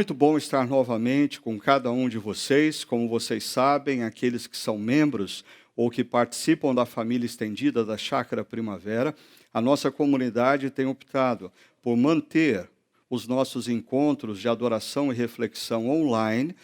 Muito bom estar novamente com cada um de vocês. Como vocês sabem, aqueles que são membros ou que participam da família estendida da Chácara Primavera, a nossa comunidade tem optado por manter os nossos encontros de adoração e reflexão online.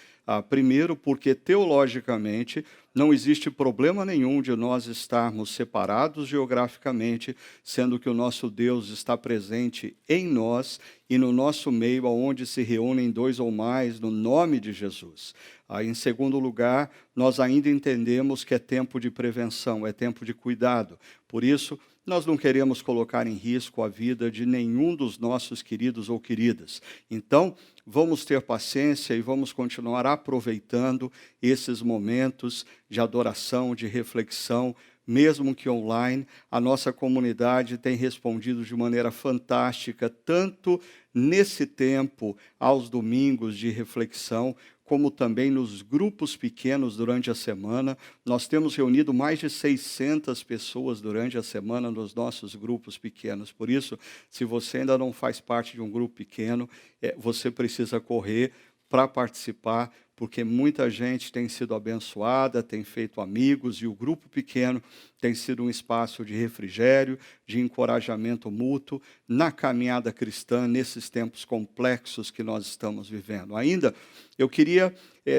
Primeiro, porque teologicamente não existe problema nenhum de nós estarmos separados geograficamente, sendo que o nosso Deus está presente em nós e no nosso meio, aonde se reúnem dois ou mais, no nome de Jesus. Em segundo lugar, nós ainda entendemos que é tempo de prevenção, é tempo de cuidado. Por isso, nós não queremos colocar em risco a vida de nenhum dos nossos queridos ou queridas. Então, vamos ter paciência e vamos continuar aproveitando esses momentos de adoração, de reflexão, mesmo que online. A nossa comunidade tem respondido de maneira fantástica, tanto nesse tempo, aos domingos de reflexão, como também nos grupos pequenos durante a semana. Nós temos reunido mais de 600 pessoas durante a semana nos nossos grupos pequenos. Por isso, se você ainda não faz parte de um grupo pequeno, você precisa correr para participar, porque muita gente tem sido abençoada, tem feito amigos, e o grupo pequeno tem sido um espaço de refrigério, de encorajamento mútuo na caminhada cristã, nesses tempos complexos que nós estamos vivendo. Ainda, eu queria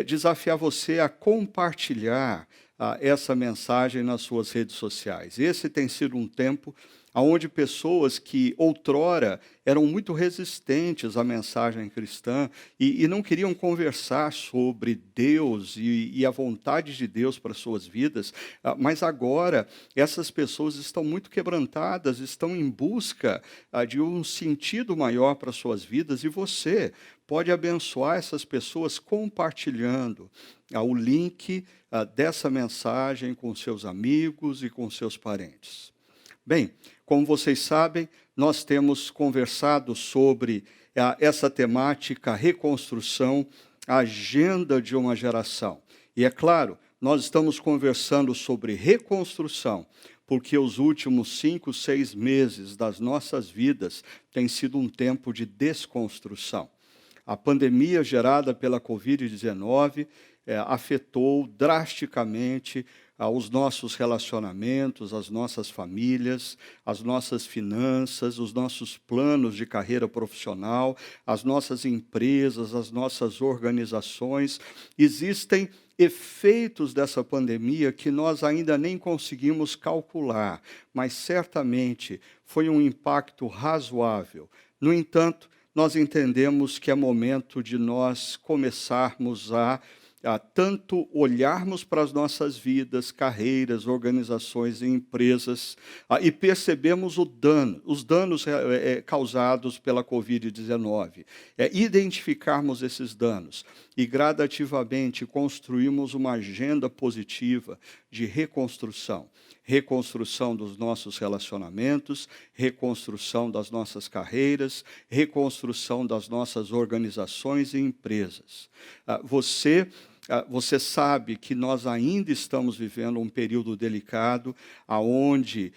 desafiar você a compartilhar essa mensagem nas suas redes sociais. Esse tem sido um tempo onde pessoas que outrora eram muito resistentes à mensagem cristã e não queriam conversar sobre Deus e a vontade de Deus para suas vidas, mas agora essas pessoas estão muito quebrantadas, estão em busca de um sentido maior para suas vidas, e você pode abençoar essas pessoas compartilhando o link dessa mensagem com seus amigos e com seus parentes. Bem, como vocês sabem, nós temos conversado sobre essa temática, reconstrução, a agenda de uma geração. E é claro, nós estamos conversando sobre reconstrução, porque os últimos 5, 6 meses das nossas vidas têm sido um tempo de desconstrução. A pandemia gerada pela Covid-19 afetou drasticamente os nossos relacionamentos, as nossas famílias, as nossas finanças, os nossos planos de carreira profissional, as nossas empresas, as nossas organizações. Existem efeitos dessa pandemia que nós ainda nem conseguimos calcular, mas certamente foi um impacto razoável. No entanto, nós entendemos que é momento de nós começarmos a tanto olharmos para as nossas vidas, carreiras, organizações e empresas, e percebemos os danos causados pela Covid-19. Identificarmos esses danos e gradativamente construirmos uma agenda positiva de reconstrução. Reconstrução dos nossos relacionamentos, reconstrução das nossas carreiras, reconstrução das nossas organizações e empresas. Você sabe que nós ainda estamos vivendo um período delicado, onde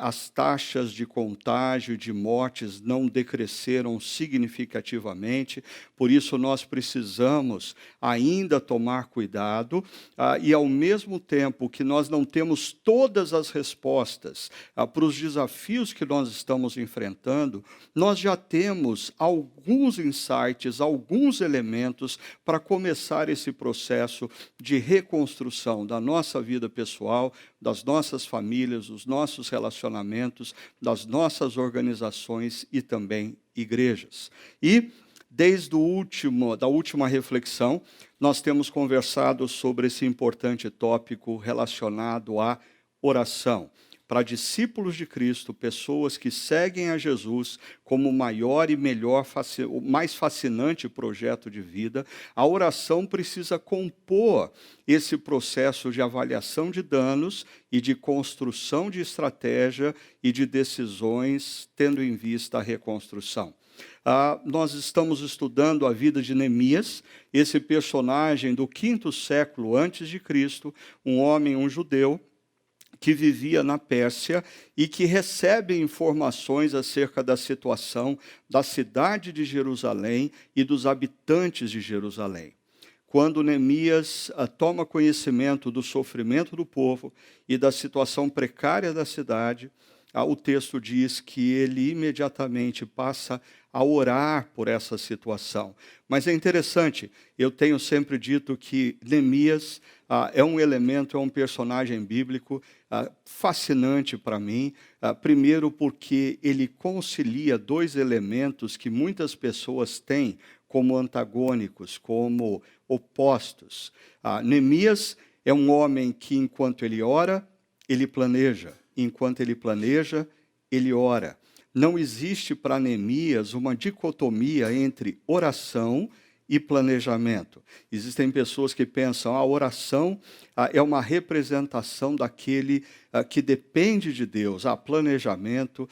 as taxas de contágio e de mortes não decresceram significativamente, por isso nós precisamos ainda tomar cuidado, e ao mesmo tempo que nós não temos todas as respostas para os desafios que nós estamos enfrentando, nós já temos alguns insights, alguns elementos para começar esse processo de reconstrução da nossa vida pessoal, das nossas famílias, dos nossos relacionamentos, das nossas organizações e também igrejas. E, desde da última reflexão, nós temos conversado sobre esse importante tópico relacionado à oração. Para discípulos de Cristo, pessoas que seguem a Jesus como o maior e melhor, o mais fascinante projeto de vida, a oração precisa compor esse processo de avaliação de danos e de construção de estratégia e de decisões, tendo em vista a reconstrução. Nós estamos estudando a vida de Neemias, esse personagem do 5º século antes de Cristo, um homem, um judeu, que vivia na Pérsia e que recebe informações acerca da situação da cidade de Jerusalém e dos habitantes de Jerusalém. Quando Neemias toma conhecimento do sofrimento do povo e da situação precária da cidade, o texto diz que ele imediatamente passa a orar por essa situação. Mas é interessante, eu tenho sempre dito que Neemias é um elemento, é um personagem bíblico fascinante para mim. Primeiro porque ele concilia dois elementos que muitas pessoas têm como antagônicos, como opostos. Neemias é um homem que, enquanto ele ora, ele planeja. Enquanto ele planeja, ele ora. Não existe para Neemias uma dicotomia entre oração e planejamento. Existem pessoas que pensam a oração é uma representação daquele que depende de Deus. Planejamento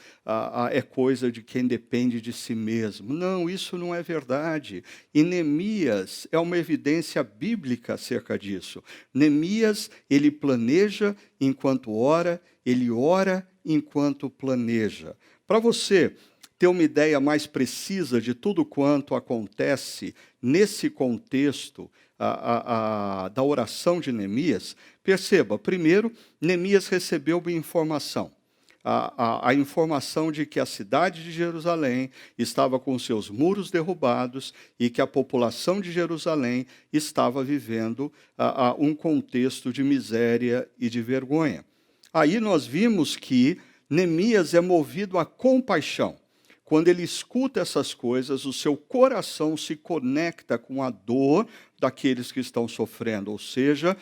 é coisa de quem depende de si mesmo. Não, isso não é verdade. E Neemias é uma evidência bíblica acerca disso. Neemias, ele planeja enquanto ora, ele ora enquanto planeja. Para você ter uma ideia mais precisa de tudo quanto acontece nesse contexto da oração de Neemias, perceba, primeiro, Neemias recebeu uma informação. A informação de que a cidade de Jerusalém estava com seus muros derrubados e que a população de Jerusalém estava vivendo um contexto de miséria e de vergonha. Aí nós vimos que Neemias é movido a compaixão. Quando ele escuta essas coisas, o seu coração se conecta com a dor daqueles que estão sofrendo, ou seja,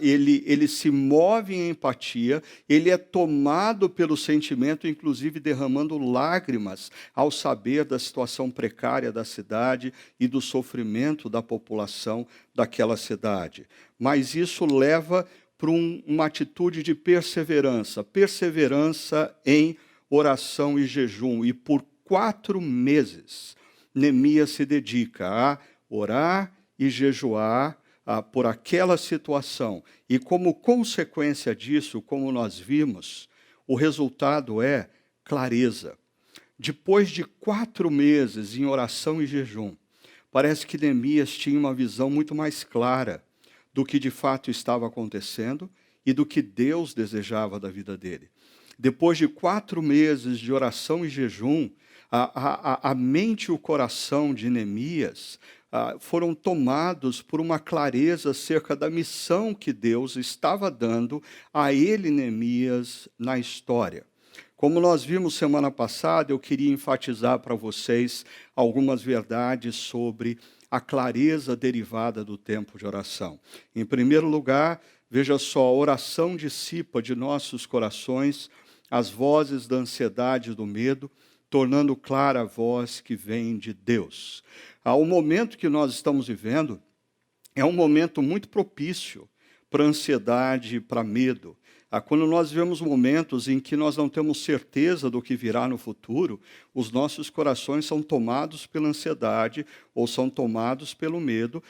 ele se move em empatia, ele é tomado pelo sentimento, inclusive derramando lágrimas ao saber da situação precária da cidade e do sofrimento da população daquela cidade. Mas isso leva para uma atitude de perseverança em oração e jejum, e por 4 meses, Neemias se dedica a orar e jejuar por aquela situação. E como consequência disso, como nós vimos, o resultado é clareza. Depois de 4 meses em oração e jejum, parece que Neemias tinha uma visão muito mais clara do que de fato estava acontecendo e do que Deus desejava da vida dele. Depois de 4 meses de oração e jejum, a mente e o coração de Neemias foram tomados por uma clareza acerca da missão que Deus estava dando a ele, Neemias, na história. Como nós vimos semana passada, eu queria enfatizar para vocês algumas verdades sobre a clareza derivada do tempo de oração. Em primeiro lugar, veja só, a oração dissipa de nossos corações as vozes da ansiedade e do medo, tornando clara a voz que vem de Deus. O momento que nós estamos vivendo é um momento muito propício para ansiedade e para medo. Quando nós vivemos momentos em que nós não temos certeza do que virá no futuro, os nossos corações são tomados pela ansiedade ou são tomados pelo medo,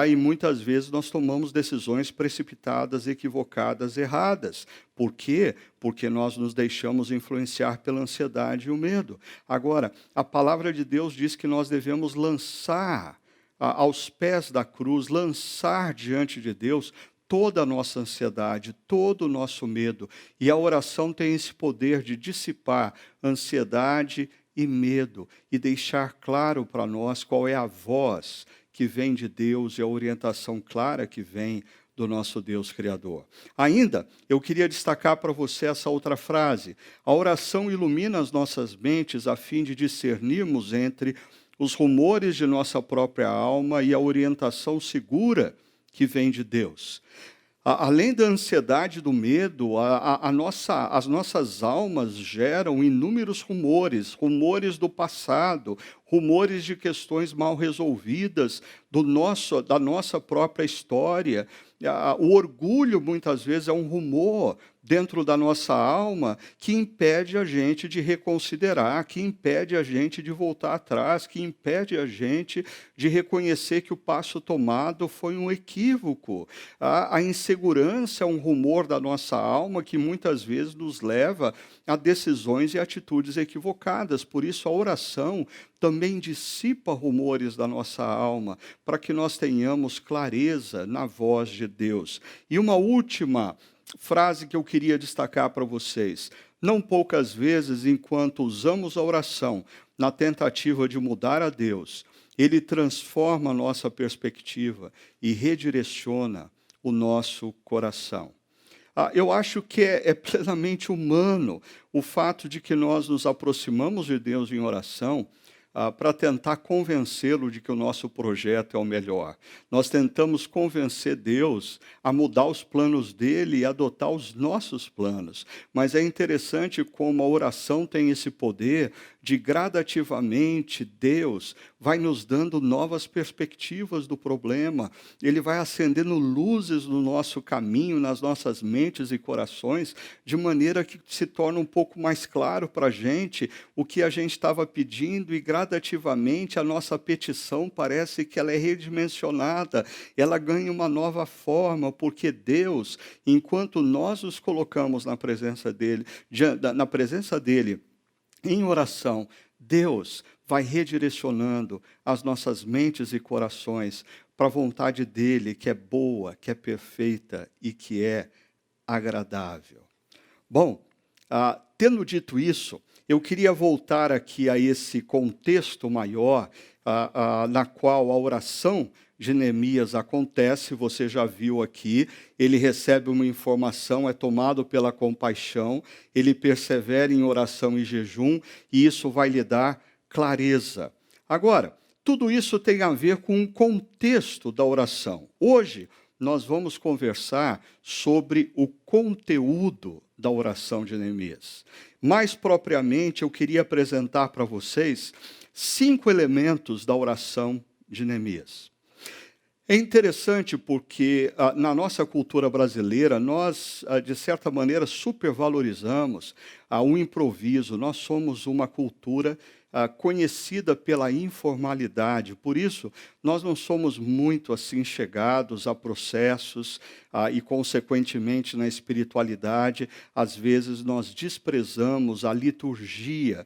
e muitas vezes nós tomamos decisões precipitadas, equivocadas, erradas. Por quê? Porque nós nos deixamos influenciar pela ansiedade e o medo. Agora, a palavra de Deus diz que nós devemos lançar aos pés da cruz, lançar diante de Deus toda a nossa ansiedade, todo o nosso medo. E a oração tem esse poder de dissipar ansiedade e medo e deixar claro para nós qual é a voz que vem de Deus e a orientação clara que vem do nosso Deus Criador. Ainda, eu queria destacar para você essa outra frase. A oração ilumina as nossas mentes a fim de discernirmos entre os rumores de nossa própria alma e a orientação segura que vem de Deus. Além da ansiedade e do medo, as nossas almas geram inúmeros rumores, rumores do passado, rumores de questões mal resolvidas da nossa própria história. O orgulho, muitas vezes, é um rumor dentro da nossa alma que impede a gente de reconsiderar, que impede a gente de voltar atrás, que impede a gente de reconhecer que o passo tomado foi um equívoco. A insegurança é um rumor da nossa alma que muitas vezes nos leva a decisões e atitudes equivocadas. Por isso, a oração também dissipa rumores da nossa alma, para que nós tenhamos clareza na voz de Deus. E uma última frase que eu queria destacar para vocês. Não poucas vezes, enquanto usamos a oração na tentativa de mudar a Deus, Ele transforma a nossa perspectiva e redireciona o nosso coração. Eu acho que é plenamente humano o fato de que nós nos aproximamos de Deus em oração para tentar convencê-lo de que o nosso projeto é o melhor. Nós tentamos convencer Deus a mudar os planos dele e adotar os nossos planos. Mas é interessante como a oração tem esse poder de gradativamente Deus vai nos dando novas perspectivas do problema. Ele vai acendendo luzes no nosso caminho, nas nossas mentes e corações, de maneira que se torna um pouco mais claro para a gente o que a gente estava pedindo, e gradativamente a nossa petição parece que ela é redimensionada, ela ganha uma nova forma, porque Deus, enquanto nós nos colocamos na presença dele, em oração, Deus vai redirecionando as nossas mentes e corações para a vontade dele, que é boa, que é perfeita e que é agradável. Bom, tendo dito isso, eu queria voltar aqui a esse contexto maior, na qual a oração de Neemias acontece. Você já viu aqui, ele recebe uma informação, é tomado pela compaixão, ele persevera em oração e jejum, e isso vai lhe dar clareza. Agora, tudo isso tem a ver com o contexto da oração. Hoje, nós vamos conversar sobre o conteúdo da oração de Neemias. Mais propriamente, eu queria apresentar para vocês 5 elementos da oração de Neemias. É interessante porque, na nossa cultura brasileira, nós, de certa maneira, supervalorizamos o improviso. Nós somos uma cultura conhecida pela informalidade. Por isso, nós não somos muito assim chegados a processos e, consequentemente, na espiritualidade. Às vezes, nós desprezamos a liturgia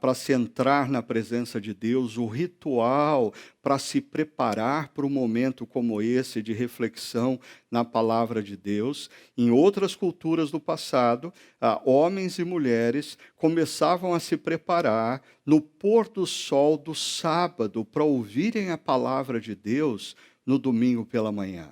para se entrar na presença de Deus, o ritual para se preparar para um momento como esse de reflexão na palavra de Deus. Em outras culturas do passado, homens e mulheres começavam a se preparar no pôr do sol do sábado para ouvirem a palavra de Deus no domingo pela manhã.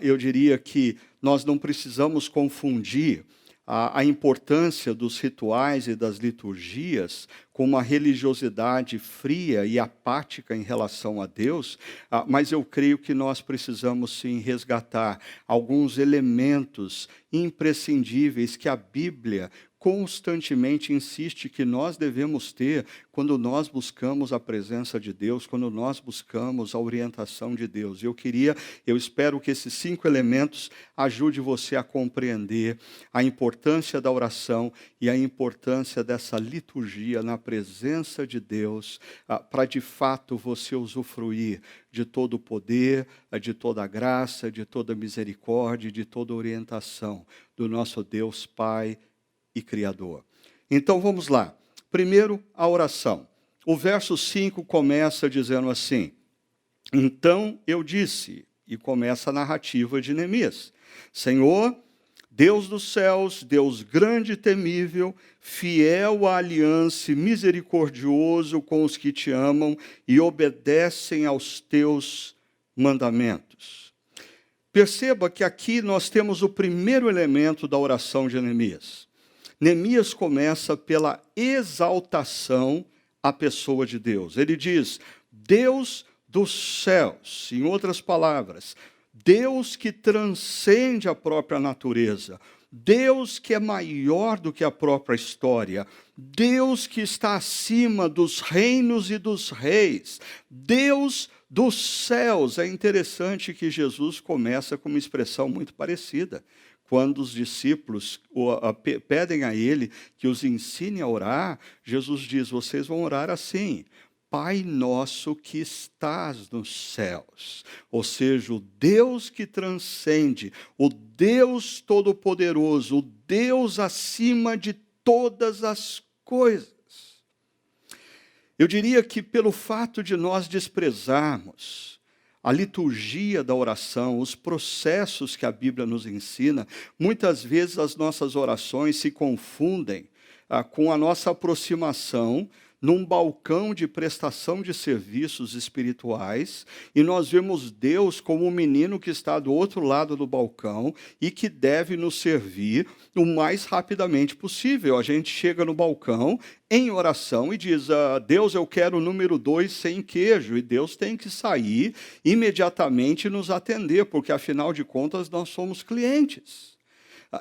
Eu diria que nós não precisamos confundir a importância dos rituais e das liturgias com uma religiosidade fria e apática em relação a Deus, mas eu creio que nós precisamos sim resgatar alguns elementos imprescindíveis que a Bíblia constantemente insiste que nós devemos ter quando nós buscamos a presença de Deus, quando nós buscamos a orientação de Deus. Eu espero que esses 5 elementos ajudem você a compreender a importância da oração e a importância dessa liturgia na presença de Deus, para de fato você usufruir de todo o poder, de toda a graça, de toda a misericórdia, de toda a orientação do nosso Deus Pai e Criador. Então vamos lá. Primeiro, a oração. O verso 5 começa dizendo assim: então eu disse, e começa a narrativa de Neemias: Senhor, Deus dos céus, Deus grande e temível, fiel à aliança e misericordioso com os que te amam e obedecem aos teus mandamentos. Perceba que aqui nós temos o primeiro elemento da oração de Neemias. Neemias começa pela exaltação à pessoa de Deus. Ele diz: Deus dos céus, em outras palavras, Deus que transcende a própria natureza, Deus que é maior do que a própria história, Deus que está acima dos reinos e dos reis, Deus dos céus. É interessante que Jesus começa com uma expressão muito parecida. Quando os discípulos pedem a ele que os ensine a orar, Jesus diz, vocês vão orar assim: Pai nosso que estás nos céus. Ou seja, o Deus que transcende, o Deus todo-poderoso, o Deus acima de todas as coisas. Eu diria que pelo fato de nós desprezarmos a liturgia da oração, os processos que a Bíblia nos ensina, muitas vezes as nossas orações se confundem com a nossa aproximação num balcão de prestação de serviços espirituais, e nós vemos Deus como um menino que está do outro lado do balcão e que deve nos servir o mais rapidamente possível. A gente chega no balcão em oração e diz, Deus, eu quero o número 2 sem queijo, e Deus tem que sair imediatamente e nos atender, porque afinal de contas nós somos clientes.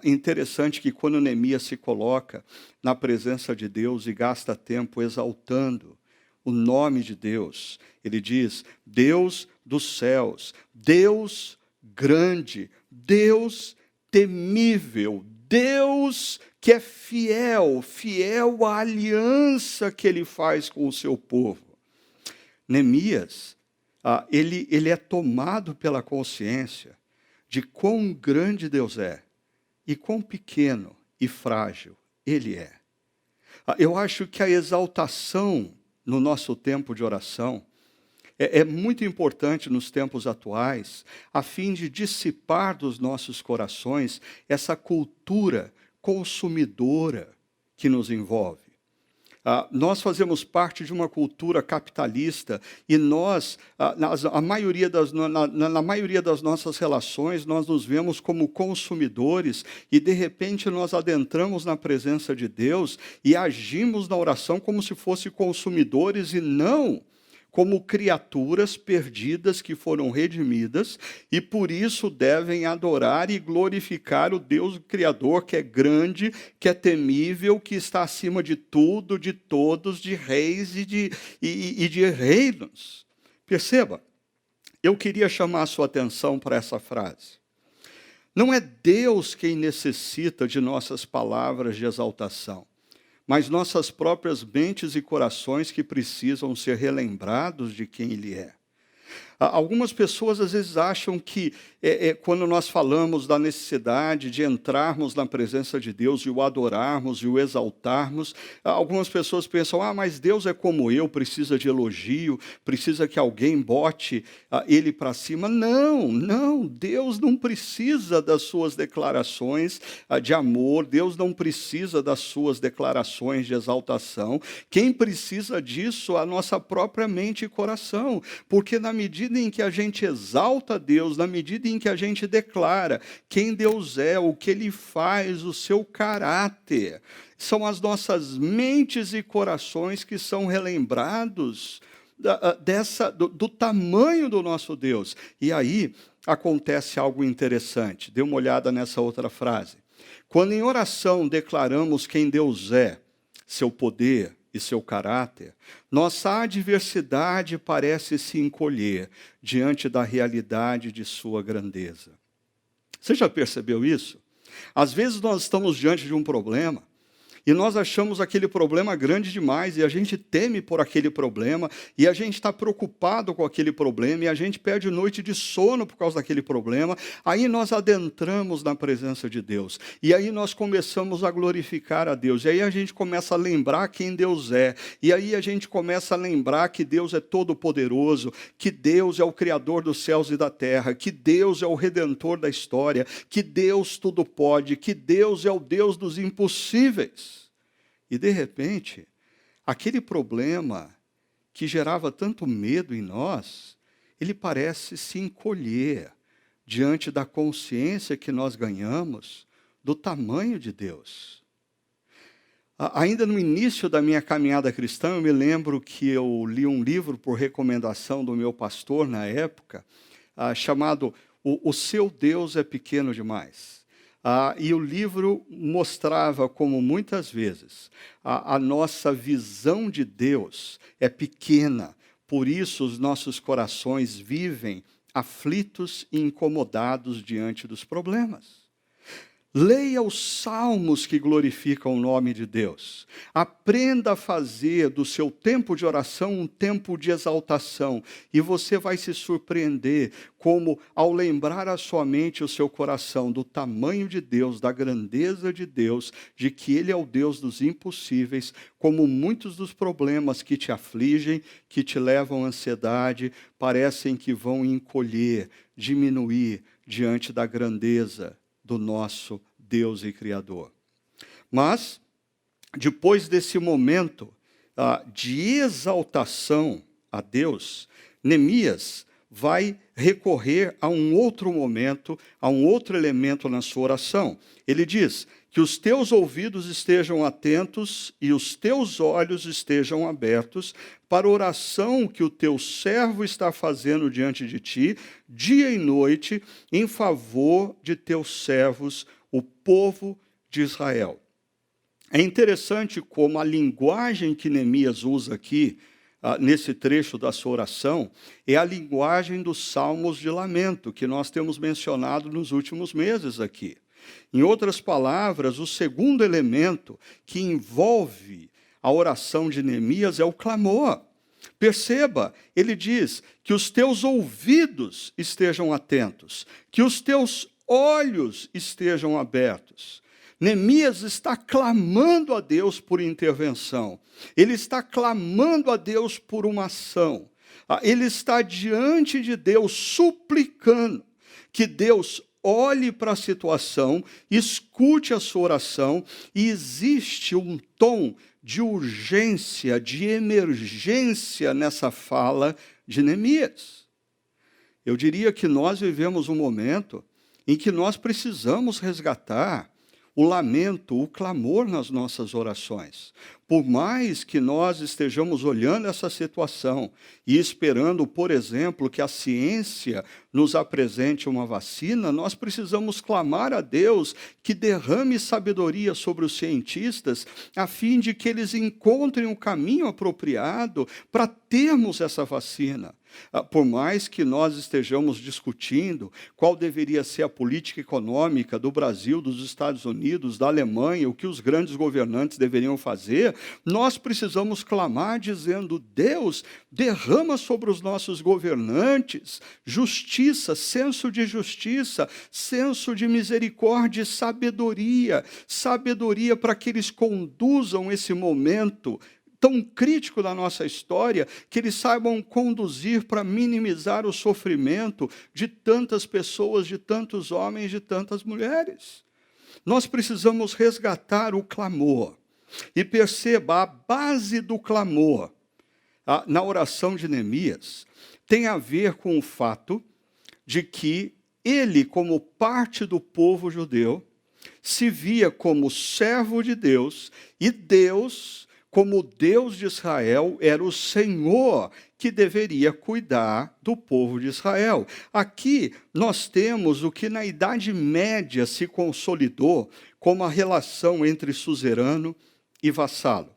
Interessante que quando Neemias se coloca na presença de Deus e gasta tempo exaltando o nome de Deus, ele diz, Deus dos céus, Deus grande, Deus temível, Deus que é fiel, fiel à aliança que ele faz com o seu povo. Neemias, ele é tomado pela consciência de quão grande Deus é e quão pequeno e frágil ele é. Eu acho que a exaltação no nosso tempo de oração é muito importante nos tempos atuais, a fim de dissipar dos nossos corações essa cultura consumidora que nos envolve. Nós fazemos parte de uma cultura capitalista e nós, na maioria das nossas relações, nós nos vemos como consumidores e, de repente, nós adentramos na presença de Deus e agimos na oração como se fossem consumidores e não como criaturas perdidas que foram redimidas e por isso devem adorar e glorificar o Deus Criador, que é grande, que é temível, que está acima de tudo, de todos, de reis e de reinos. Perceba, eu queria chamar a sua atenção para essa frase. Não é Deus quem necessita de nossas palavras de exaltação, mas nossas próprias mentes e corações que precisam ser relembrados de quem Ele é. Algumas pessoas às vezes acham que quando nós falamos da necessidade de entrarmos na presença de Deus e o adorarmos e o exaltarmos, algumas pessoas pensam, mas Deus é como eu, precisa de elogio, precisa que alguém bote Ele para cima. Não, Deus não precisa das suas declarações de amor, Deus não precisa das suas declarações de exaltação. Quem precisa disso é a nossa própria mente e coração, porque na medida em que a gente exalta Deus, na medida em que a gente declara quem Deus é, o que Ele faz, o seu caráter, são as nossas mentes e corações que são relembrados do tamanho do nosso Deus. E aí acontece algo interessante. Dê uma olhada nessa outra frase. Quando em oração declaramos quem Deus é, seu poder e seu caráter, nossa adversidade parece se encolher diante da realidade de sua grandeza. Você já percebeu isso? Às vezes nós estamos diante de um problema e nós achamos aquele problema grande demais e a gente teme por aquele problema e a gente está preocupado com aquele problema e a gente perde noite de sono por causa daquele problema. Aí nós adentramos na presença de Deus e aí nós começamos a glorificar a Deus e aí a gente começa a lembrar quem Deus é e aí a gente começa a lembrar que Deus é todo-poderoso, que Deus é o Criador dos céus e da terra, que Deus é o Redentor da história, que Deus tudo pode, que Deus é o Deus dos impossíveis. E, de repente, aquele problema que gerava tanto medo em nós, ele parece se encolher diante da consciência que nós ganhamos do tamanho de Deus. Ainda no início da minha caminhada cristã, eu me lembro que eu li um livro por recomendação do meu pastor na época, chamado O Seu Deus é Pequeno Demais. E o livro mostrava como muitas vezes a nossa visão de Deus é pequena, por isso os nossos corações vivem aflitos e incomodados diante dos problemas. Leia os salmos que glorificam o nome de Deus. Aprenda a fazer do seu tempo de oração um tempo de exaltação. E você vai se surpreender como, ao lembrar a sua mente e o seu coração do tamanho de Deus, da grandeza de Deus, de que Ele é o Deus dos impossíveis, como muitos dos problemas que te afligem, que te levam à ansiedade, parecem que vão encolher, diminuir diante da grandeza do nosso Deus e Criador. Mas, depois desse momento de exaltação a Deus, Neemias vai recorrer a um outro momento, a um outro elemento na sua oração. Ele diz: que os teus ouvidos estejam atentos e os teus olhos estejam abertos para a oração que o teu servo está fazendo diante de ti, dia e noite, em favor de teus servos, o povo de Israel. É interessante como a linguagem que Neemias usa aqui, nesse trecho da sua oração, é a linguagem dos salmos de lamento, que nós temos mencionado nos últimos meses aqui. Em outras palavras, o segundo elemento que envolve a oração de Neemias é o clamor. Perceba, ele diz que os teus ouvidos estejam atentos, que os teus olhos estejam abertos. Neemias está clamando a Deus por intervenção. Ele está clamando a Deus por uma ação. Ele está diante de Deus suplicando que Deus olhe para a situação, escute a sua oração, e existe um tom de urgência, de emergência nessa fala de Neemias. Eu diria que nós vivemos um momento em que nós precisamos resgatar o lamento, o clamor nas nossas orações. Por mais que nós estejamos olhando essa situação e esperando, por exemplo, que a ciência nos apresente uma vacina, nós precisamos clamar a Deus que derrame sabedoria sobre os cientistas, a fim de que eles encontrem um caminho apropriado para termos essa vacina. Por mais que nós estejamos discutindo qual deveria ser a política econômica do Brasil, dos Estados Unidos, da Alemanha, o que os grandes governantes deveriam fazer, nós precisamos clamar dizendo: Deus, derrama sobre os nossos governantes justiça, senso de justiça, senso de misericórdia e sabedoria, sabedoria para que eles conduzam esse momento tão crítico da nossa história, que eles saibam conduzir para minimizar o sofrimento de tantas pessoas, de tantos homens, de tantas mulheres. Nós precisamos resgatar o clamor. E perceba, a base do clamor na oração de Neemias tem a ver com o fato de que ele, como parte do povo judeu, se via como servo de Deus, e Deus, como Deus de Israel, era o Senhor que deveria cuidar do povo de Israel. Aqui nós temos o que na Idade Média se consolidou como a relação entre suzerano e vassalo.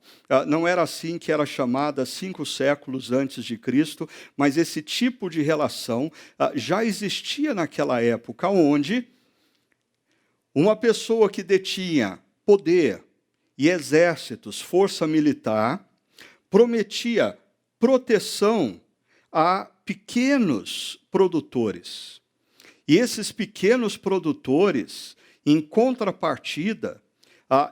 Não era assim que era chamada 5 séculos antes de Cristo, mas esse tipo de relação já existia naquela época, onde uma pessoa que detinha poder e exércitos, força militar, prometia proteção a pequenos produtores. E esses pequenos produtores, em contrapartida,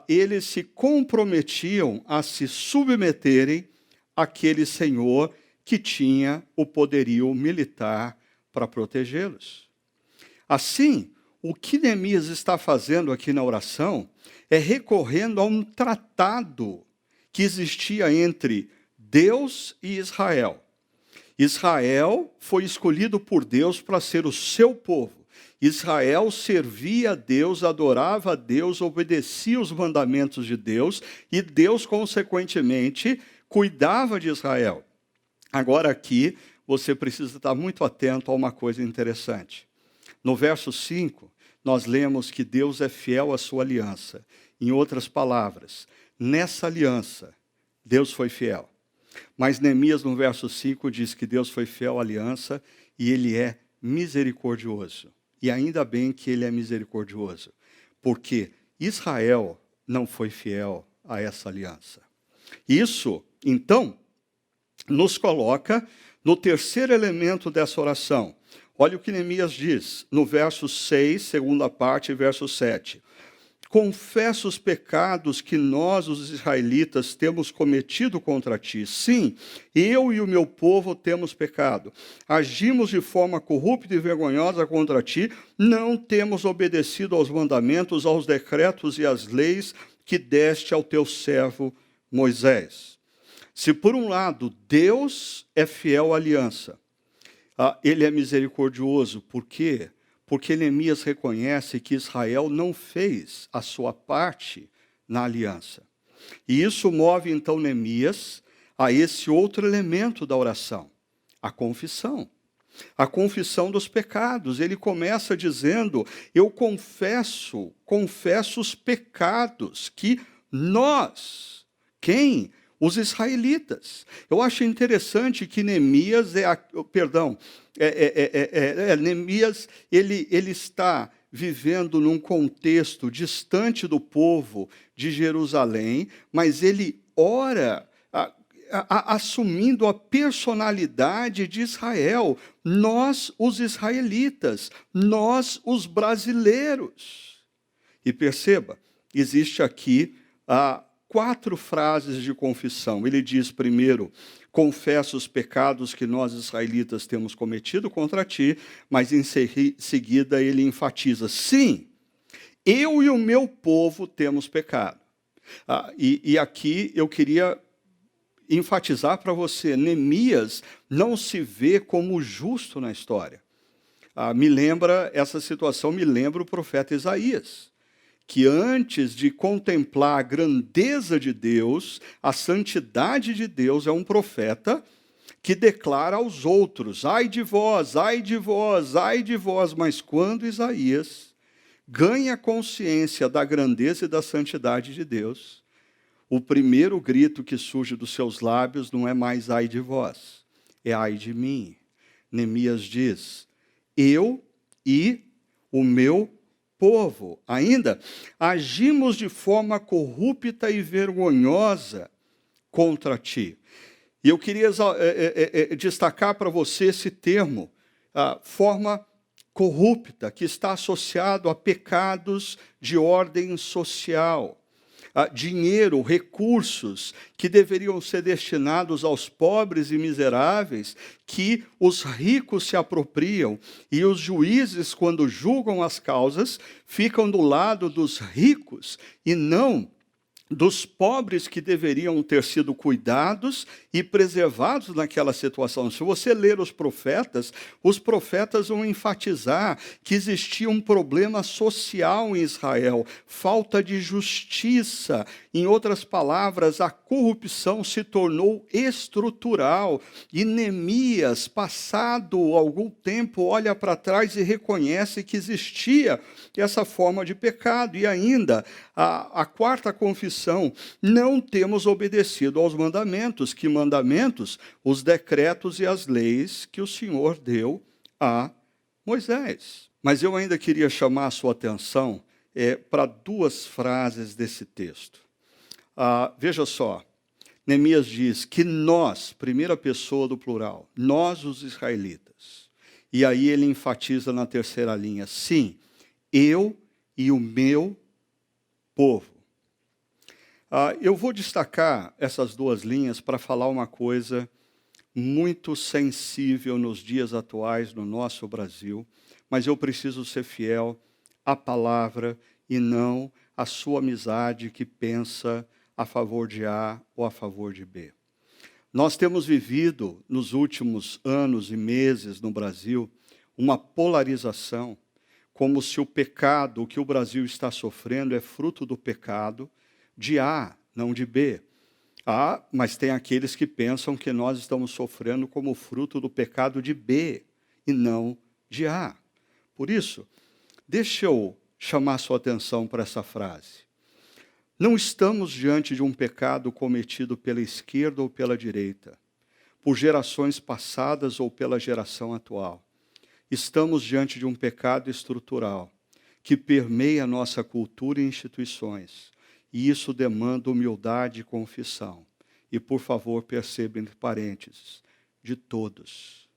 eles se comprometiam a se submeterem àquele senhor que tinha o poderio militar para protegê-los. Assim, o que Neemias está fazendo aqui na oração é recorrendo a um tratado que existia entre Deus e Israel. Israel foi escolhido por Deus para ser o seu povo. Israel servia a Deus, adorava a Deus, obedecia os mandamentos de Deus, e Deus, consequentemente, cuidava de Israel. Agora aqui, você precisa estar muito atento a uma coisa interessante. No verso 5, nós lemos que Deus é fiel à sua aliança. Em outras palavras, nessa aliança, Deus foi fiel. Mas Neemias, no verso 5, diz que Deus foi fiel à aliança e ele é misericordioso. E ainda bem que ele é misericordioso, porque Israel não foi fiel a essa aliança. Isso, então, nos coloca no terceiro elemento dessa oração. Olha o que Neemias diz, no verso 6, segunda parte, verso 7. Confessa os pecados que nós, os israelitas, temos cometido contra ti. Sim, eu e o meu povo temos pecado. Agimos de forma corrupta e vergonhosa contra ti, não temos obedecido aos mandamentos, aos decretos e às leis que deste ao teu servo Moisés. Se por um lado Deus é fiel à aliança, ele é misericordioso, por quê? Porque Neemias reconhece que Israel não fez a sua parte na aliança. E isso move então Neemias a esse outro elemento da oração, a confissão. A confissão dos pecados. Ele começa dizendo, eu confesso os pecados que nós, quem? Os israelitas. Eu acho interessante que Neemias Neemias, ele está vivendo num contexto distante do povo de Jerusalém, mas ele ora assumindo a personalidade de Israel. Nós, os israelitas, nós, os brasileiros. E perceba, existe aqui 4 frases de confissão. Ele diz primeiro, confessa os pecados que nós israelitas temos cometido contra ti, mas em seguida ele enfatiza, sim, eu e o meu povo temos pecado. E aqui eu queria enfatizar para você, Neemias não se vê como justo na história. Essa situação me lembra o profeta Isaías, que antes de contemplar a grandeza de Deus, a santidade de Deus, é um profeta que declara aos outros, ai de vós, ai de vós, ai de vós. Mas quando Isaías ganha consciência da grandeza e da santidade de Deus, o primeiro grito que surge dos seus lábios não é mais ai de vós, é ai de mim. Neemias diz, eu e o meu povo, ainda, agimos de forma corrupta e vergonhosa contra ti. E eu queria destacar para você esse termo, forma corrupta, que está associado a pecados de ordem social. Dinheiro, recursos que deveriam ser destinados aos pobres e miseráveis, que os ricos se apropriam, e os juízes, quando julgam as causas, ficam do lado dos ricos e não dos pobres que deveriam ter sido cuidados e preservados naquela situação. Se você ler os profetas vão enfatizar que existia um problema social em Israel, falta de justiça. Em outras palavras, a corrupção se tornou estrutural. E Neemias, passado algum tempo, olha para trás e reconhece que existia essa forma de pecado. E ainda, a quarta confissão, não temos obedecido aos mandamentos. Que mandamentos? Os decretos e as leis que o Senhor deu a Moisés. Mas eu ainda queria chamar a sua atenção para 2 frases desse texto. Veja só, Neemias diz que nós, primeira pessoa do plural, nós os israelitas. E aí ele enfatiza na terceira linha, sim, eu e o meu povo. Eu vou destacar essas 2 linhas para falar uma coisa muito sensível nos dias atuais no nosso Brasil, mas eu preciso ser fiel à palavra e não à sua amizade que pensa a favor de A ou a favor de B. Nós temos vivido nos últimos anos e meses no Brasil uma polarização, como se o pecado, o que o Brasil está sofrendo é fruto do pecado de A, não de B. Mas tem aqueles que pensam que nós estamos sofrendo como fruto do pecado de B e não de A. Por isso, deixa eu chamar sua atenção para essa frase. Não estamos diante de um pecado cometido pela esquerda ou pela direita, por gerações passadas ou pela geração atual. Estamos diante de um pecado estrutural que permeia nossa cultura e instituições. E isso demanda humildade e confissão. E, por favor, perceba entre parênteses, de todos.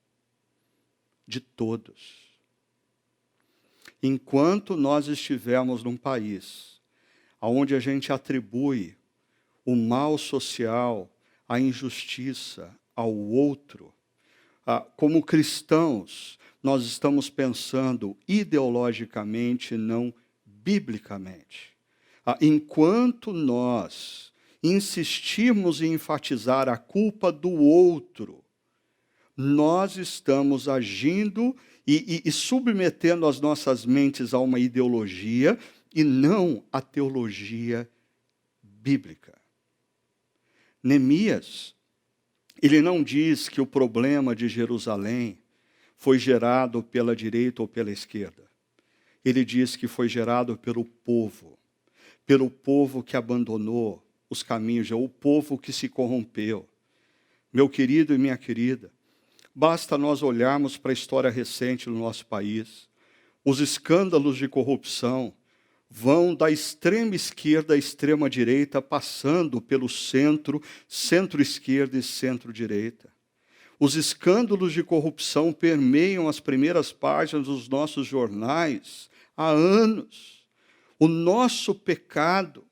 De todos. Enquanto nós estivermos num país onde a gente atribui o mal social, a injustiça ao outro, como cristãos, nós estamos pensando ideologicamente, não biblicamente. Enquanto nós insistirmos em enfatizar a culpa do outro, nós estamos agindo e submetendo as nossas mentes a uma ideologia e não a teologia bíblica. Neemias, ele não diz que o problema de Jerusalém foi gerado pela direita ou pela esquerda. Ele diz que foi gerado pelo povo que abandonou os caminhos, o povo que se corrompeu. Meu querido e minha querida, basta nós olharmos para a história recente do nosso país. Os escândalos de corrupção vão da extrema esquerda à extrema direita, passando pelo centro, centro-esquerda e centro-direita. Os escândalos de corrupção permeiam as primeiras páginas dos nossos jornais há anos. O nosso pecado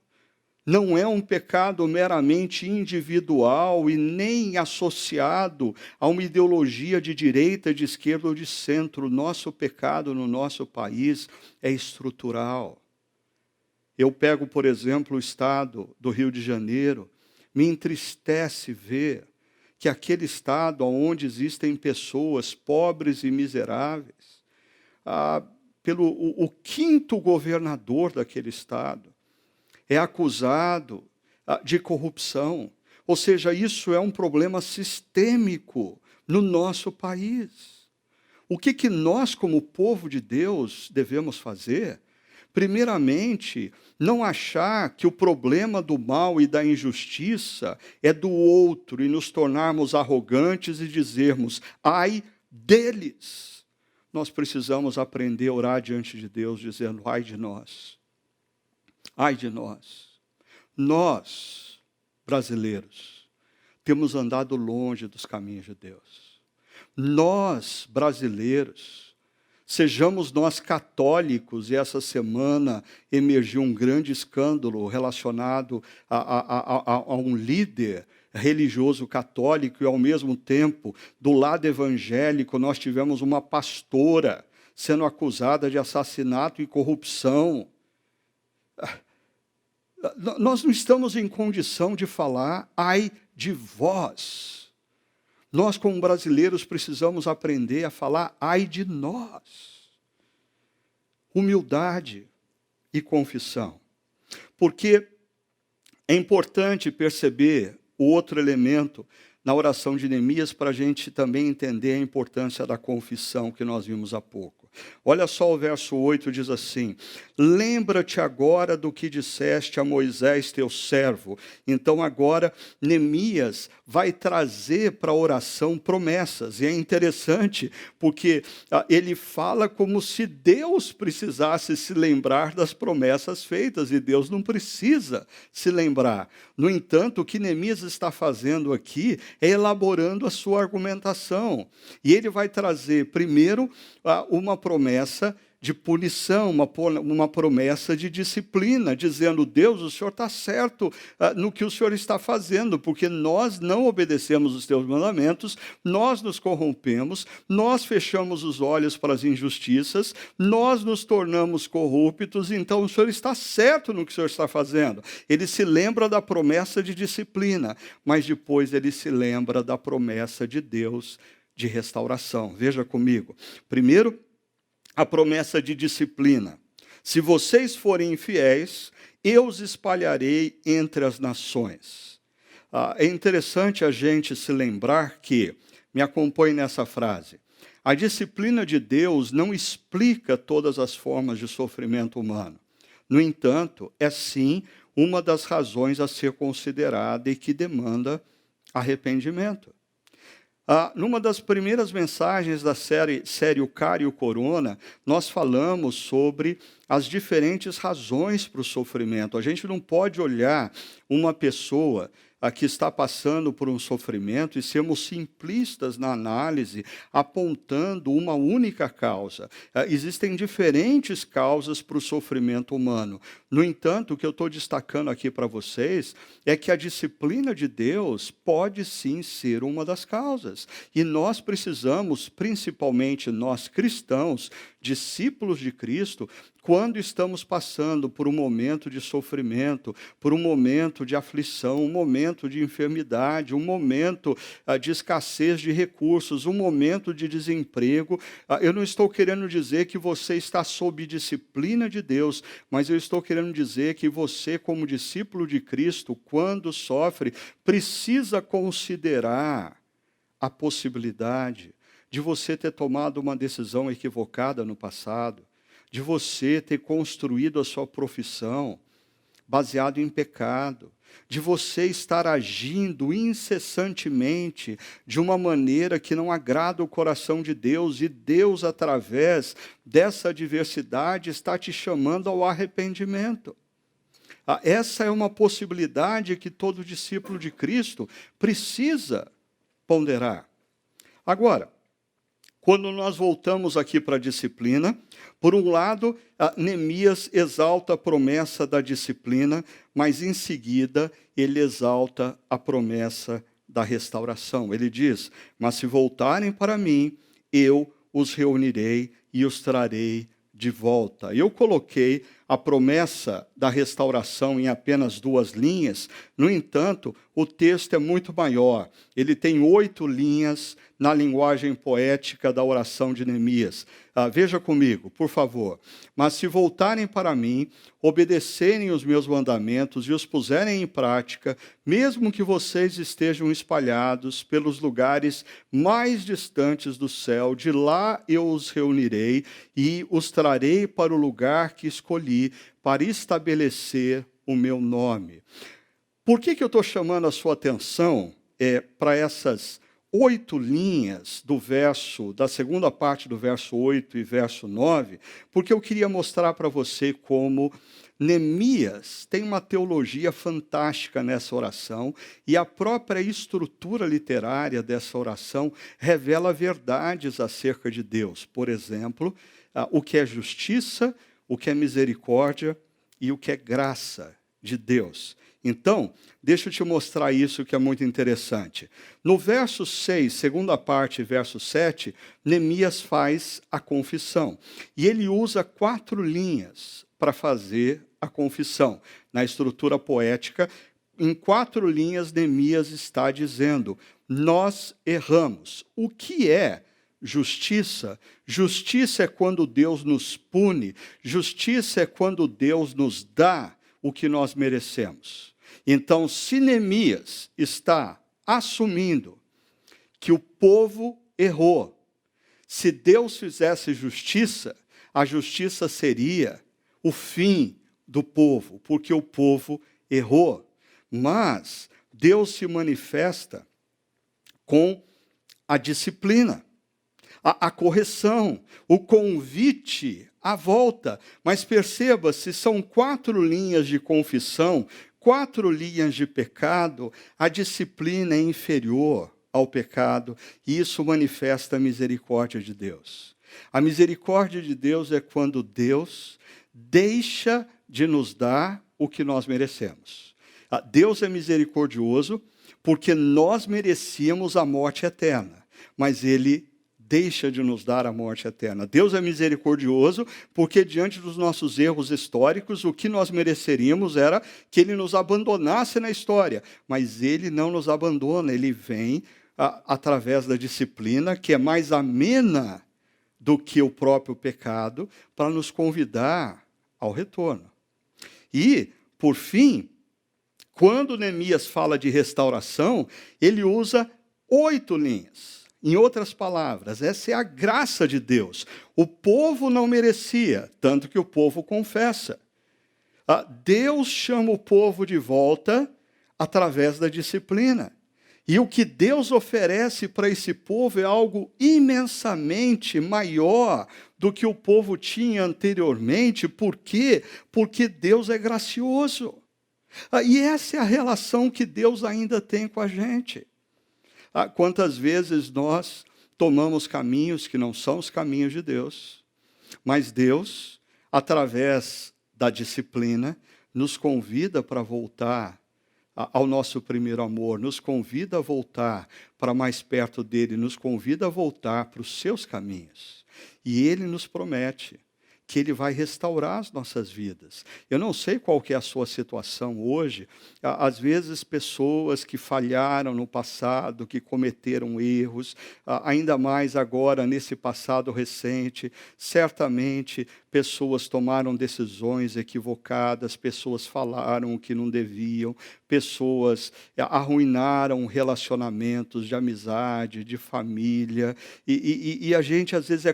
não é um pecado meramente individual e nem associado a uma ideologia de direita, de esquerda ou de centro. O nosso pecado no nosso país é estrutural. Eu pego, por exemplo, o estado do Rio de Janeiro, me entristece ver que aquele estado onde existem pessoas pobres e miseráveis, o quinto governador daquele estado, é acusado de corrupção. Ou seja, isso é um problema sistêmico no nosso país. O que nós, como povo de Deus, devemos fazer? Primeiramente, não achar que o problema do mal e da injustiça é do outro e nos tornarmos arrogantes e dizermos, ai deles. Nós precisamos aprender a orar diante de Deus, dizendo, ai de nós. Ai de nós. Nós, brasileiros, temos andado longe dos caminhos de Deus. Nós, brasileiros, sejamos nós católicos, e essa semana emergiu um grande escândalo relacionado a um líder religioso católico e, ao mesmo tempo, do lado evangélico, nós tivemos uma pastora sendo acusada de assassinato e corrupção. Nós não estamos em condição de falar, ai de vós. Nós, como brasileiros, precisamos aprender a falar, ai de nós. Humildade e confissão. Porque é importante perceber o outro elemento na oração de Neemias para a gente também entender a importância da confissão que nós vimos há pouco. Olha só o verso 8, diz assim, lembra-te agora do que disseste a Moisés, teu servo. Então agora Neemias vai trazer para a oração promessas. E é interessante porque ele fala como se Deus precisasse se lembrar das promessas feitas, e Deus não precisa se lembrar. No entanto, o que Neemias está fazendo aqui é elaborando a sua argumentação. E ele vai trazer, primeiro, uma promessa de punição, uma promessa de disciplina, dizendo, Deus, o Senhor está certo no que o Senhor está fazendo, porque nós não obedecemos os teus mandamentos, nós nos corrompemos, nós fechamos os olhos para as injustiças, nós nos tornamos corruptos, então o Senhor está certo no que o Senhor está fazendo. Ele se lembra da promessa de disciplina, mas depois ele se lembra da promessa de Deus de restauração. Veja comigo. Primeiro, a promessa de disciplina. Se vocês forem infiéis, eu os espalharei entre as nações. É interessante a gente se lembrar que, me acompanhe nessa frase, a disciplina de Deus não explica todas as formas de sofrimento humano. No entanto, é sim uma das razões a ser considerada e que demanda arrependimento. Numa das primeiras mensagens da série O Cara e o Corona, nós falamos sobre as diferentes razões para o sofrimento. A gente não pode olhar uma pessoa que está passando por um sofrimento e sermos simplistas na análise, apontando uma única causa. Existem diferentes causas para o sofrimento humano. No entanto, o que eu estou destacando aqui para vocês é que a disciplina de Deus pode sim ser uma das causas. E nós precisamos, principalmente nós cristãos, discípulos de Cristo, quando estamos passando por um momento de sofrimento, por um momento de aflição, um momento de enfermidade, um momento de escassez de recursos, um momento de desemprego, eu não estou querendo dizer que você está sob disciplina de Deus, mas eu estou querendo dizer que você, como discípulo de Cristo, quando sofre, precisa considerar a possibilidade de você ter tomado uma decisão equivocada no passado, de você ter construído a sua profissão baseado em pecado, de você estar agindo incessantemente de uma maneira que não agrada o coração de Deus, e Deus, através dessa adversidade, está te chamando ao arrependimento. Essa é uma possibilidade que todo discípulo de Cristo precisa ponderar. Agora, quando nós voltamos aqui para a disciplina, por um lado, Neemias exalta a promessa da disciplina, mas em seguida ele exalta a promessa da restauração. Ele diz: mas se voltarem para mim, eu os reunirei e os trarei de volta. Eu coloquei a promessa da restauração em apenas 2 linhas, no entanto, o texto é muito maior. Ele tem 8 linhas na linguagem poética da oração de Neemias. Veja comigo, por favor. Mas se voltarem para mim, obedecerem os meus mandamentos e os puserem em prática, mesmo que vocês estejam espalhados pelos lugares mais distantes do céu, de lá eu os reunirei e os trarei para o lugar que escolhi para estabelecer o meu nome. Por que eu estou chamando a sua atenção para essas 8 linhas da segunda parte do verso 8 e verso 9, porque eu queria mostrar para você como Neemias tem uma teologia fantástica nessa oração, e a própria estrutura literária dessa oração revela verdades acerca de Deus. Por exemplo, o que é justiça, o que é misericórdia e o que é graça de Deus. Então, deixa eu te mostrar isso que é muito interessante. No verso 6, segunda parte, verso 7, Neemias faz a confissão. E ele usa 4 linhas para fazer a confissão. Na estrutura poética, em 4 linhas, Neemias está dizendo: nós erramos. O que é justiça? Justiça é quando Deus nos pune. Justiça é quando Deus nos dá o que nós merecemos. Então, se Neemias está assumindo que o povo errou, se Deus fizesse justiça, a justiça seria o fim do povo, porque o povo errou. Mas Deus se manifesta com a disciplina, a correção, o convite à volta. Mas perceba, se são 4 linhas de confissão, 4 linhas de pecado, a disciplina é inferior ao pecado, e isso manifesta a misericórdia de Deus. A misericórdia de Deus é quando Deus deixa de nos dar o que nós merecemos. Deus é misericordioso porque nós merecíamos a morte eterna, mas Ele deixa de nos dar a morte eterna. Deus é misericordioso porque, diante dos nossos erros históricos, o que nós mereceríamos era que Ele nos abandonasse na história. Mas Ele não nos abandona, Ele vem através da disciplina, que é mais amena do que o próprio pecado, para nos convidar ao retorno. E, por fim, quando Neemias fala de restauração, ele usa 8 linhas. Em outras palavras, essa é a graça de Deus. O povo não merecia, tanto que o povo confessa. Deus chama o povo de volta através da disciplina. E o que Deus oferece para esse povo é algo imensamente maior do que o povo tinha anteriormente. Por quê? Porque Deus é gracioso. E essa é a relação que Deus ainda tem com a gente. Quantas vezes nós tomamos caminhos que não são os caminhos de Deus, mas Deus, através da disciplina, nos convida para voltar ao nosso primeiro amor, nos convida a voltar para mais perto dele, nos convida a voltar para os seus caminhos. E ele nos promete que ele vai restaurar as nossas vidas. Eu não sei qual que é a sua situação hoje. Às vezes, pessoas que falharam no passado, que cometeram erros, ainda mais agora, nesse passado recente, certamente pessoas tomaram decisões equivocadas, pessoas falaram o que não deviam, pessoas arruinaram relacionamentos de amizade, de família, e a gente, às vezes,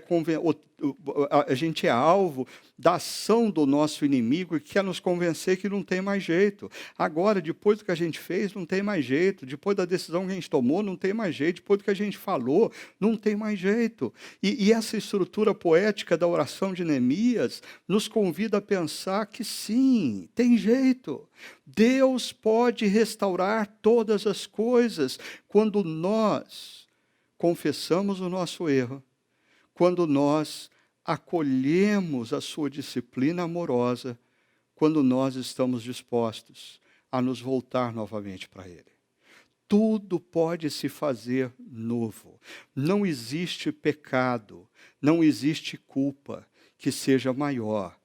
a gente é alvo da ação do nosso inimigo e quer nos convencer que não tem mais jeito. Agora, depois do que a gente fez, não tem mais jeito. Depois da decisão que a gente tomou, não tem mais jeito. Depois do que a gente falou, não tem mais jeito. E essa estrutura poética da oração de Neemias nos convida a pensar que sim, tem jeito. Deus pode restaurar todas as coisas quando nós confessamos o nosso erro, quando nós acolhemos a sua disciplina amorosa, quando nós estamos dispostos a nos voltar novamente para Ele. Tudo pode se fazer novo. Não existe pecado, não existe culpa que seja maior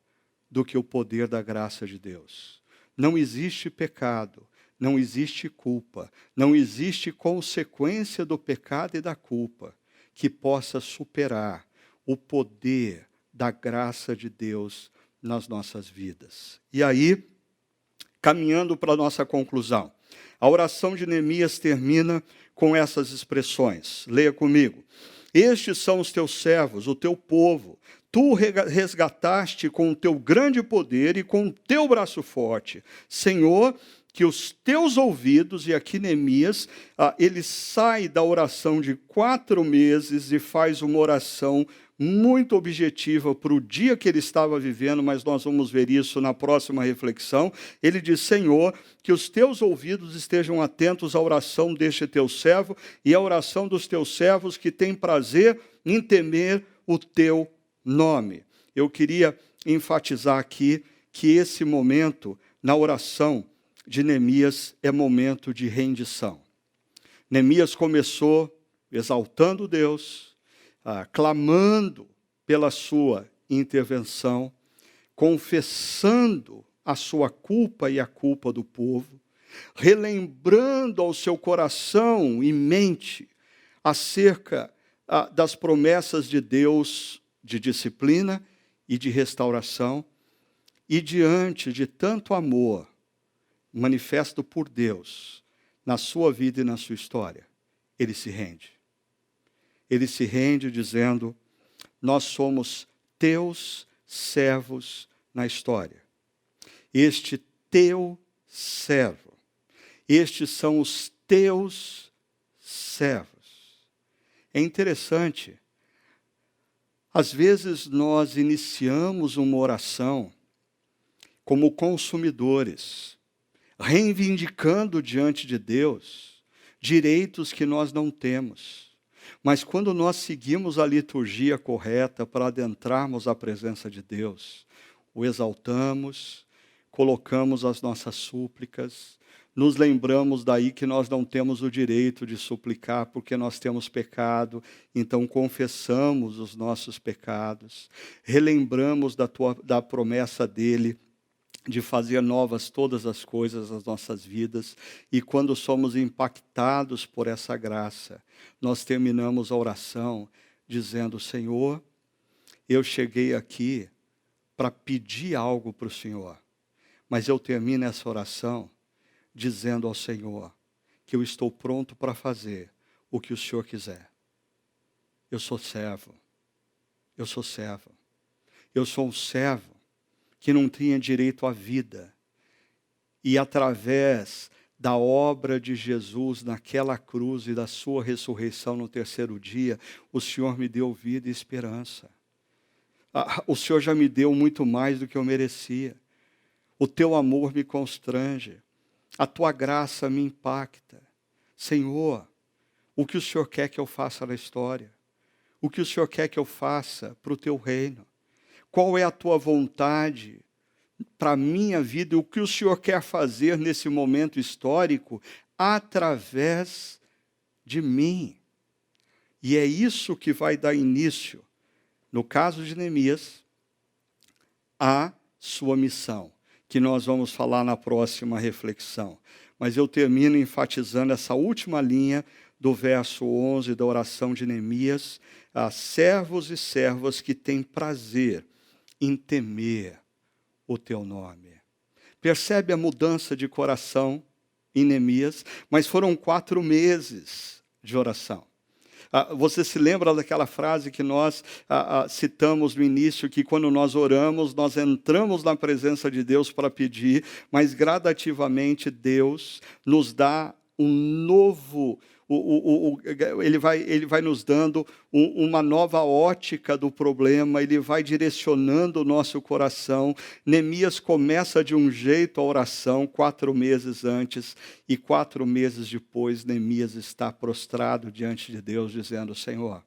do que o poder da graça de Deus. Não existe pecado, não existe culpa, não existe consequência do pecado e da culpa que possa superar o poder da graça de Deus nas nossas vidas. E aí, caminhando para a nossa conclusão, a oração de Neemias termina com essas expressões. Leia comigo. Estes são os teus servos, o teu povo. Tu resgataste com o teu grande poder e com o teu braço forte. Senhor, que os teus ouvidos, e aqui Neemias, ele sai da oração de 4 meses e faz uma oração muito objetiva para o dia que ele estava vivendo, mas nós vamos ver isso na próxima reflexão. Ele diz, Senhor, que os teus ouvidos estejam atentos à oração deste teu servo e à oração dos teus servos que têm prazer em temer o teu nome. Eu queria enfatizar aqui que esse momento na oração de Neemias é momento de rendição. Neemias começou exaltando Deus, clamando pela sua intervenção, confessando a sua culpa e a culpa do povo, relembrando ao seu coração e mente acerca das promessas de Deus de disciplina e de restauração, e diante de tanto amor manifesto por Deus na sua vida e na sua história, ele se rende. Ele se rende dizendo, nós somos teus servos na história. Este teu servo, estes são os teus servos. É interessante, às vezes nós iniciamos uma oração como consumidores, reivindicando diante de Deus direitos que nós não temos. Mas quando nós seguimos a liturgia correta para adentrarmos a presença de Deus, o exaltamos, colocamos as nossas súplicas, nos lembramos daí que nós não temos o direito de suplicar porque nós temos pecado, então confessamos os nossos pecados, relembramos da promessa dele, de fazer novas todas as coisas nas nossas vidas, e quando somos impactados por essa graça, nós terminamos a oração dizendo, Senhor, eu cheguei aqui para pedir algo para o Senhor, mas eu termino essa oração dizendo ao Senhor que eu estou pronto para fazer o que o Senhor quiser. Eu sou servo, eu sou servo, eu sou um servo que não tinha direito à vida. E através da obra de Jesus naquela cruz e da sua ressurreição no terceiro dia, o Senhor me deu vida e esperança. O Senhor já me deu muito mais do que eu merecia. O teu amor me constrange. A tua graça me impacta. Senhor, o que o Senhor quer que eu faça na história? O que o Senhor quer que eu faça para o teu reino? Qual é a tua vontade para a minha vida? O que o Senhor quer fazer nesse momento histórico através de mim? E é isso que vai dar início, no caso de Neemias, à sua missão, que nós vamos falar na próxima reflexão. Mas eu termino enfatizando essa última linha do verso 11 da oração de Neemias: servos e servas que têm prazer em temer o teu nome. Percebe a mudança de coração em Neemias? Mas foram 4 meses de oração. Você se lembra daquela frase que nós citamos no início, que quando nós oramos, nós entramos na presença de Deus para pedir, mas gradativamente Deus nos dá um novo... Ele vai nos dando uma nova ótica do problema, ele vai direcionando o nosso coração. Neemias começa de um jeito a oração 4 meses antes, e 4 meses depois, Neemias está prostrado diante de Deus, dizendo: Senhor,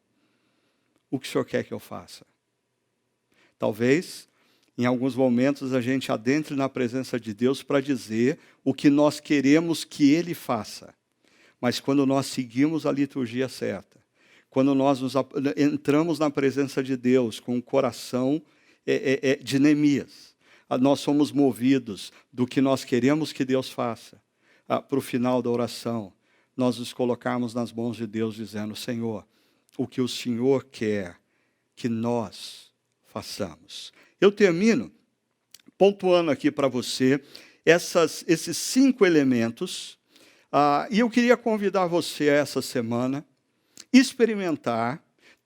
o que o Senhor quer que eu faça? Talvez, em alguns momentos, a gente adentre na presença de Deus para dizer o que nós queremos que Ele faça. Mas quando nós seguimos a liturgia certa, quando nós entramos na presença de Deus com o coração de Neemias, nós somos movidos do que nós queremos que Deus faça. Para o final da oração, nós nos colocarmos nas mãos de Deus, dizendo: Senhor, o que o Senhor quer que nós façamos. Eu termino pontuando aqui para você esses 5 elementos. E eu queria convidar você a essa semana experimentar,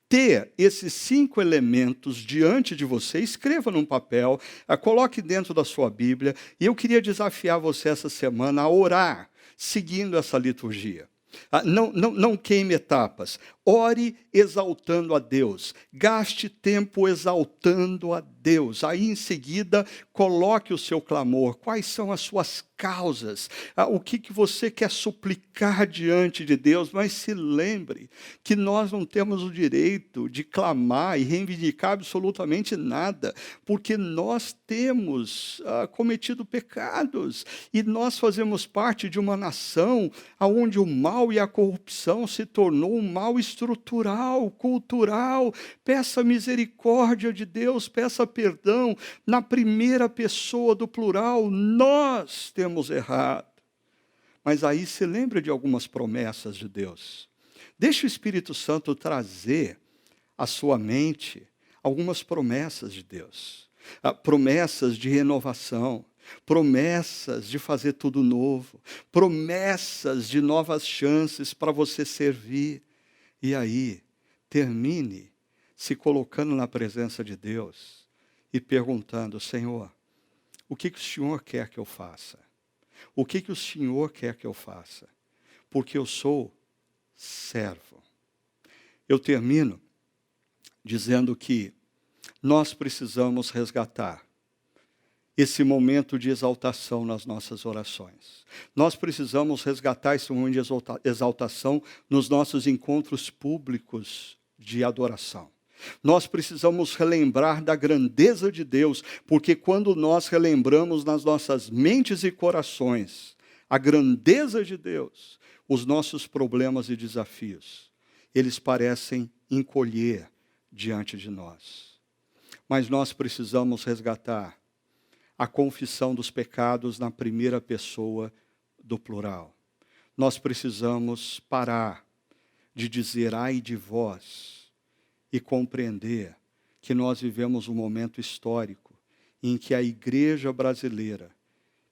ter esses 5 elementos diante de você. Escreva num papel, coloque dentro da sua Bíblia, e eu queria desafiar você essa semana a orar seguindo essa liturgia. Não queime etapas. Ore exaltando a Deus. Gaste tempo exaltando a Deus. Aí, em seguida, coloque o seu clamor. Quais são as suas causas? O que você quer suplicar diante de Deus? Mas se lembre que nós não temos o direito de clamar e reivindicar absolutamente nada, porque nós temos cometido pecados, e nós fazemos parte de uma nação onde o mal e a corrupção se tornou um mal estrutural, cultural. Peça misericórdia de Deus, peça perdão na primeira pessoa do plural. Nós temos errado. Mas aí se lembre de algumas promessas de Deus. Deixe o Espírito Santo trazer à sua mente algumas promessas de Deus. Promessas de renovação, promessas de fazer tudo novo, promessas de novas chances para você servir. E aí, termine se colocando na presença de Deus e perguntando: Senhor, o que o Senhor quer que eu faça? O que o Senhor quer que eu faça? Porque eu sou servo. Eu termino dizendo que nós precisamos resgatar esse momento de exaltação nas nossas orações. Nós precisamos resgatar esse momento de exaltação nos nossos encontros públicos de adoração. Nós precisamos relembrar da grandeza de Deus, porque quando nós relembramos nas nossas mentes e corações a grandeza de Deus, os nossos problemas e desafios, eles parecem encolher diante de nós. Mas nós precisamos resgatar a confissão dos pecados na primeira pessoa do plural. Nós precisamos parar de dizer ai de vós e compreender que nós vivemos um momento histórico em que a igreja brasileira,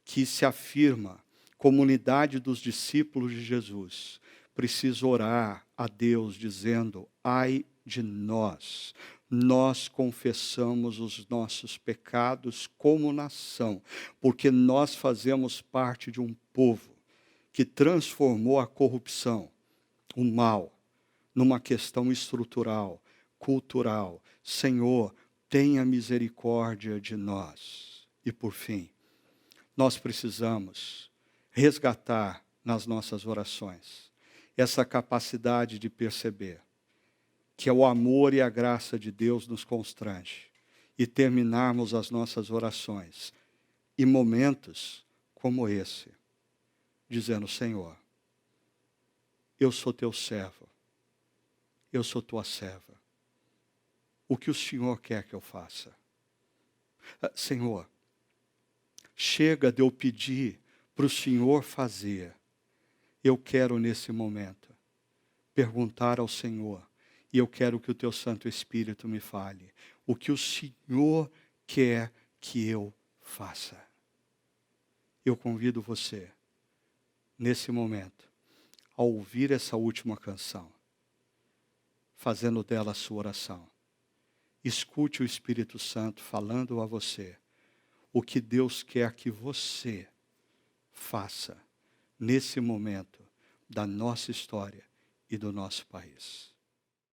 que se afirma comunidade dos discípulos de Jesus, precisa orar a Deus dizendo ai de nós. nós confessamos os nossos pecados como nação, porque nós fazemos parte de um povo que transformou a corrupção, o mal, numa questão estrutural, cultural. Senhor, tenha misericórdia de nós. E por fim, nós precisamos resgatar nas nossas orações essa capacidade de perceber que é o amor e a graça de Deus nos constrange e terminarmos as nossas orações em momentos como esse, dizendo: Senhor, eu sou teu servo, eu sou tua serva. O que o Senhor quer que eu faça? Senhor, chega de eu pedir para o Senhor fazer. Eu quero nesse momento perguntar ao Senhor, e eu quero que o teu Santo Espírito me fale o que o Senhor quer que eu faça. Eu convido você, nesse momento, a ouvir essa última canção, fazendo dela a sua oração. Escute o Espírito Santo falando a você o que Deus quer que você faça nesse momento da nossa história e do nosso país.